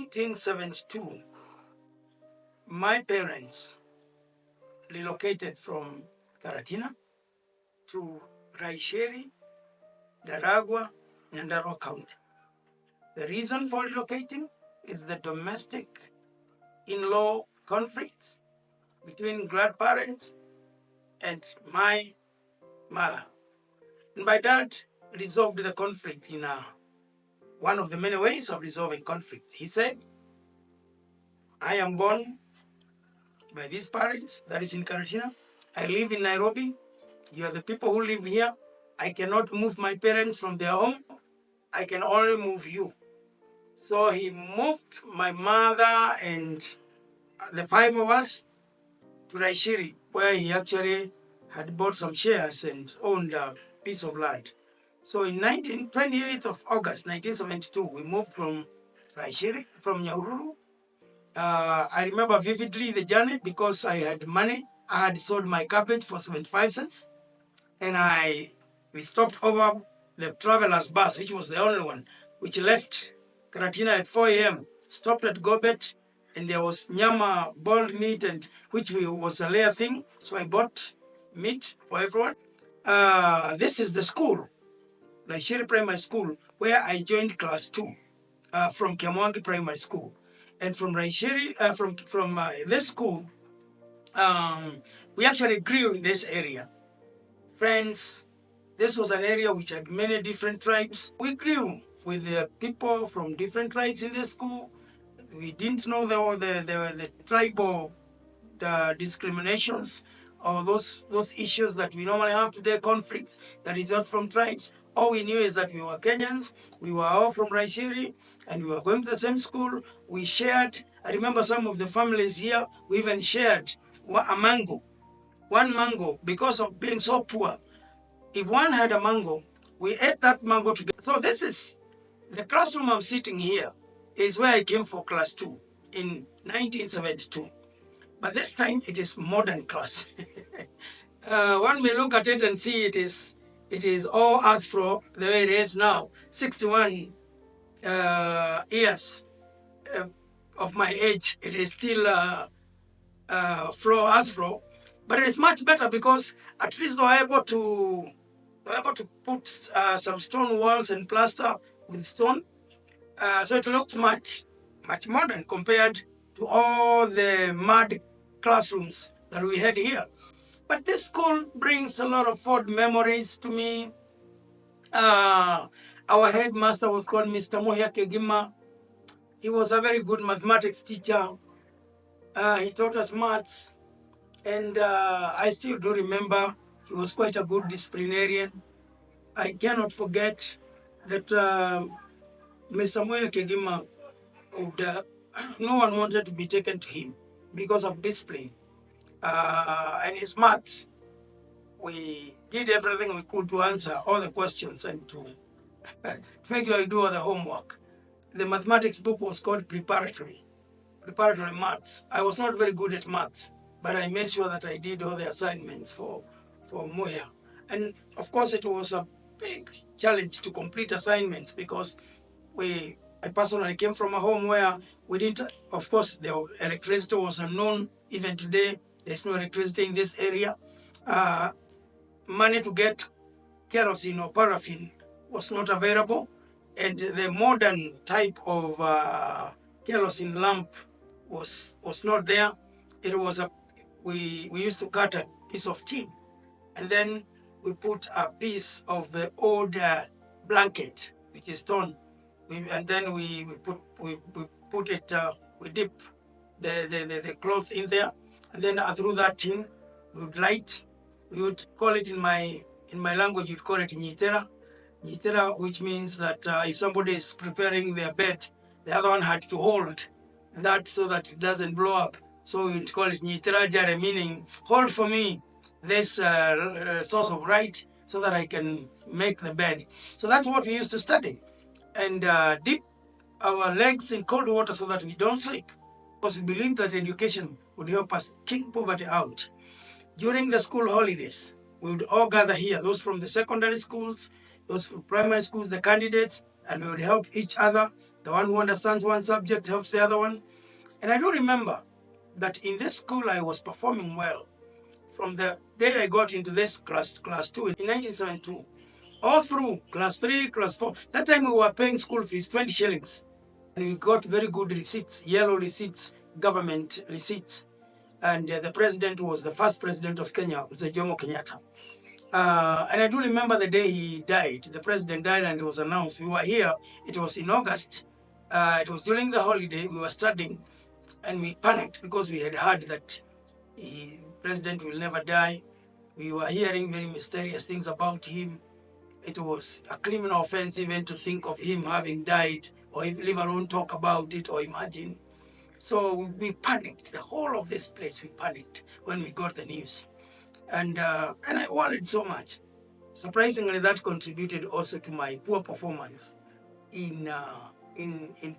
1972, my parents relocated from Karatina to Raisheri, Daragwa, Nyandarua County. The reason for relocating is the domestic in-law conflicts between grandparents and my mother. And my dad resolved the conflict in one of the many ways of resolving conflict. He said, I am born by these parents, that is in Karatina. I live in Nairobi. You are the people who live here. I cannot move my parents from their home. I can only move you. So he moved my mother and the five of us to Raishiri, where he actually had bought some shares and owned a piece of land. So in 28th of August 1972, we moved from Raishiri, from Nyahururu. I remember vividly the journey because I had money. I had sold my cabbage for 75 cents. And we stopped over the traveler's bus, which was the only one, which left Karatina at 4 a.m., stopped at Gobet, and there was nyama, boiled meat, and was a layer thing. So I bought meat for everyone. This is the school, Raishiri Primary School, where I joined class 2 from Kiamwangi Primary School. And from Raishiri, from this school, we actually grew in this area. Friends, this was an area which had many different tribes. We grew with the people from different tribes in the school. We didn't know the tribal discriminations or those issues that we normally have today, conflicts that result from tribes. All we knew is that we were Kenyans, we were all from Raishiri, and we were going to the same school. We shared, I remember some of the families here, we even shared a mango. One mango, because of being so poor. If one had a mango, we ate that mango together. So this is the classroom I'm sitting here is where I came for class 2 in 1972. But this time it is modern class. One may look at it and see it is all Afro the way it is now. 61 years of my age, it is still Afro, but it is much better because at least we're able to put some stone walls and plaster with stone. So it looks much modern compared to all the mud classrooms that we had here. But this school brings a lot of fond memories to me. Our headmaster was called Mr. Munyiri Thagana. He was a very good mathematics teacher. He taught us maths. And I still do remember he was quite a good disciplinarian. I cannot forget that Mr. Munyiri Thagana, no one wanted to be taken to him because of discipline. And his maths, we did everything we could to answer all the questions and to make sure you do all the homework. The mathematics book was called preparatory maths. I was not very good at maths, but I made sure that I did all the assignments for Muya. And of course, it was a big challenge to complete assignments because I personally came from a home where we didn't, of course, the electricity was unknown. Even today, there's no electricity in this area. Money to get kerosene or paraffin was not available. And the modern type of kerosene lamp was not there. It was we used to cut a piece of tin, and then we put a piece of the old blanket, which is torn, and then we put it. We dip the cloth in there, and then through that tin, we would light. We would call it in my language. You'd call it nyitera, which means that if somebody is preparing their bed, the other one had to hold that so that it doesn't blow up. So we'd call it nyitera jare, meaning hold for me this source of light so that I can make the bed. So that's what we used to study, and dip our legs in cold water so that we don't sleep, because we believed that education would help us kick poverty out. During the school holidays, we would all gather here, those from the secondary schools, those from primary schools, the candidates, and we would help each other The one who understands one subject helps the other one. And I do remember that in this school I was performing well from the day I got into this class 2 in 1972, all through class 3, class 4. That time we were paying school fees 20 shillings. And we got very good receipts, yellow receipts, government receipts. And the president was the first president of Kenya, Mzee Jomo Kenyatta. And I do remember the day he died. The president died and it was announced. We were here. It was in August. It was during the holiday. We were studying and we panicked because we had heard that the president will never die. We were hearing very mysterious things about him. It was a criminal offense even to think of him having died or leave alone talk about it or imagine. So we panicked. The whole of this place, we panicked when we got the news. And I worried so much. Surprisingly, that contributed also to my poor performance in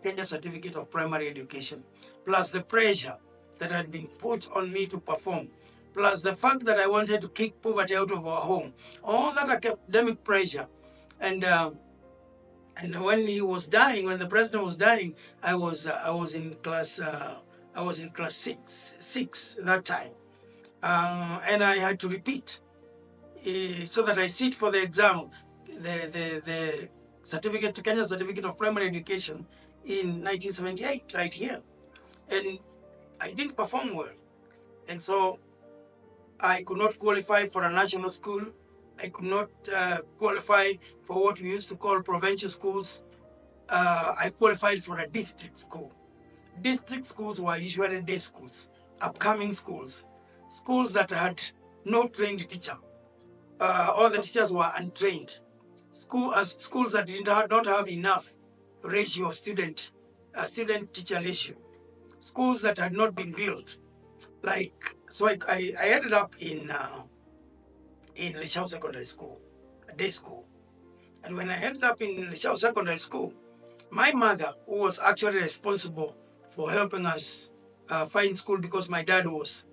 Kenya Certificate of Primary Education, plus the pressure that had been put on me to perform, plus the fact that I wanted to kick poverty out of our home, all that academic pressure. And when he was dying, when the president was dying, I was in class six that time, and I had to repeat so that I sit for the exam, the certificate, Kenya Certificate of Primary Education in 1978, right here. And I didn't perform well. And so I could not qualify for a national school. I could not qualify for what we used to call provincial schools. I qualified for a district school. District schools were usually day schools, upcoming schools, schools that had no trained teacher. All the teachers were untrained. Schools that did not have enough ratio of student-teacher ratio. Schools that had not been built. So I ended up in Leshao Secondary School, a day school. And when I ended up in Leshao Secondary School, my mother, who was actually responsible for helping us find school because my dad was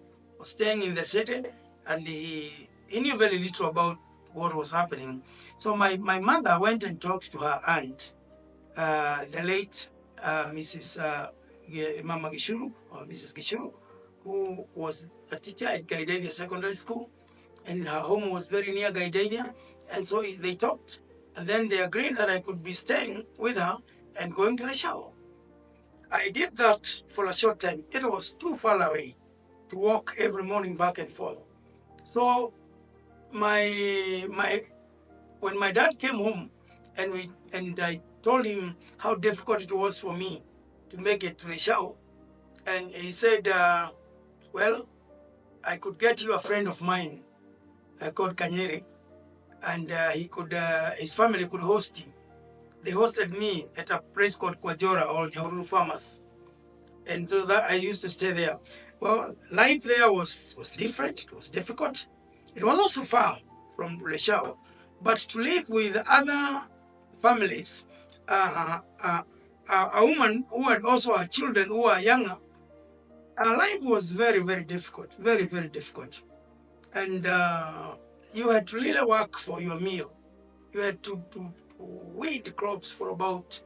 staying in the city and he knew very little about what was happening. So my mother went and talked to her aunt, the late Mrs. Mama Gishuru, or Mrs. Gishuru, who was a teacher at Gaidavia Secondary School, and her home was very near Gaidavia. And so they talked, and then they agreed that I could be staying with her and going to the shower. I did that for a short time. It was too far away to walk every morning back and forth. So when my dad came home and I told him how difficult it was for me to make it to the shower, and he said, well, I could get you a friend of mine called Kanyere, and his family could host you. They hosted me at a place called Kwajora or Nyahururu Farmers. And so that I used to stay there. Well, life there was different. It was difficult. It was also far from Leshao. But to live with other families, a woman who had also her children who were younger, life was very, very difficult. Very, very difficult. And you had to really work for your meal. You had to weed crops for about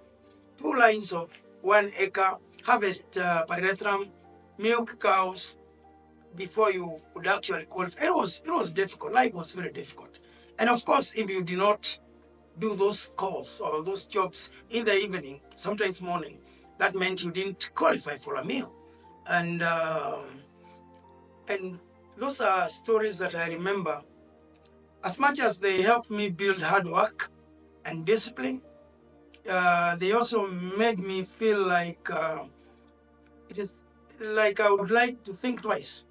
2 lines of 1 acre, harvest pyrethrum, milk cows before you would actually qualify. It was difficult. Life was very difficult. And of course, if you did not do those calls or those jobs in the evening, sometimes morning, that meant you didn't qualify for a meal. And those are stories that I remember. As much as they helped me build hard work and discipline, they also made me feel like it is like I would like to think twice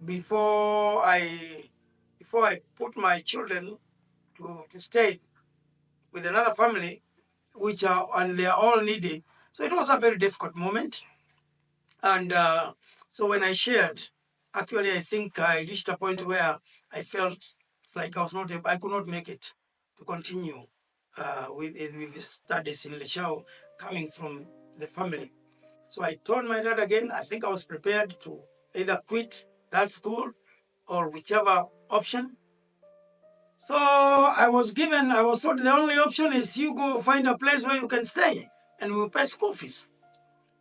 before I put my children to stay with another family, and they are all needy. So it was a very difficult moment. And so when I shared, actually I think I reached a point where I felt like I could not make it to continue with the studies in Leshao coming from the family. So I told my dad again, I think I was prepared to either quit that school or whichever option. So I was told the only option is you go find a place where you can stay. and we will pay school fees.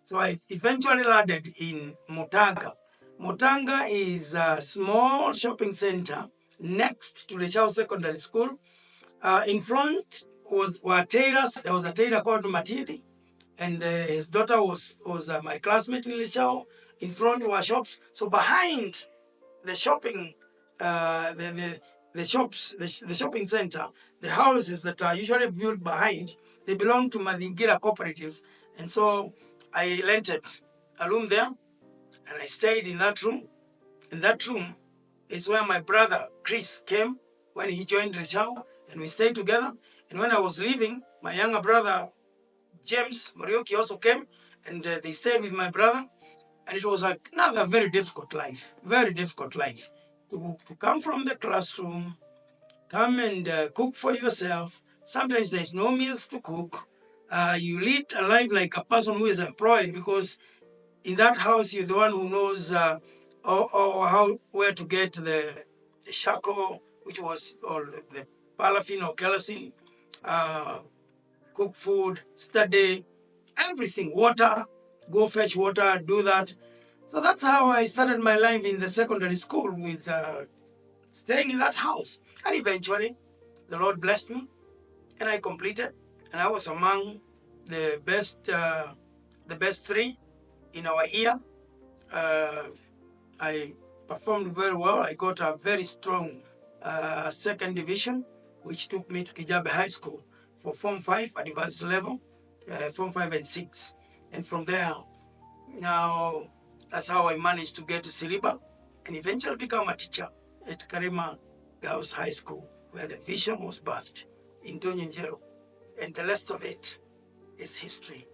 So I eventually landed in Mutanga. Mutanga is a small shopping center next to the Chao Secondary School. In front were tailors. There was a tailor called Matidi, and his daughter was my classmate in Lichao. In front were shops. So behind the shopping, the shops, the shopping center, the houses that are usually built behind, they belong to Mazingira Cooperative. And so I rented a room there and I stayed in that room. In that room is where my brother Chris came when he joined Richao, and we stayed together. And when I was leaving, my younger brother James Morioki also came, and they stayed with my brother. And it was another very difficult life, very difficult life. To come from the classroom, come and cook for yourself. Sometimes there's no meals to cook. You lead a life like a person who is employed, because in that house you're the one who knows or how where to get the charcoal, which was or the paraffin or kerosene, cook food, study, everything, water, go fetch water, do that. So that's how I started my life in the secondary school, with staying in that house. And eventually, the Lord blessed me, and I completed. And I was among the best three in our year. I performed very well. I got a very strong second division, which took me to Kijabe High School for Form 5 advanced level, Form 5 and 6. And from there, now that's how I managed to get to Siliba and eventually become a teacher at Karima Girls High School, where the vision was birthed in Donyenjero. And the rest of it is history.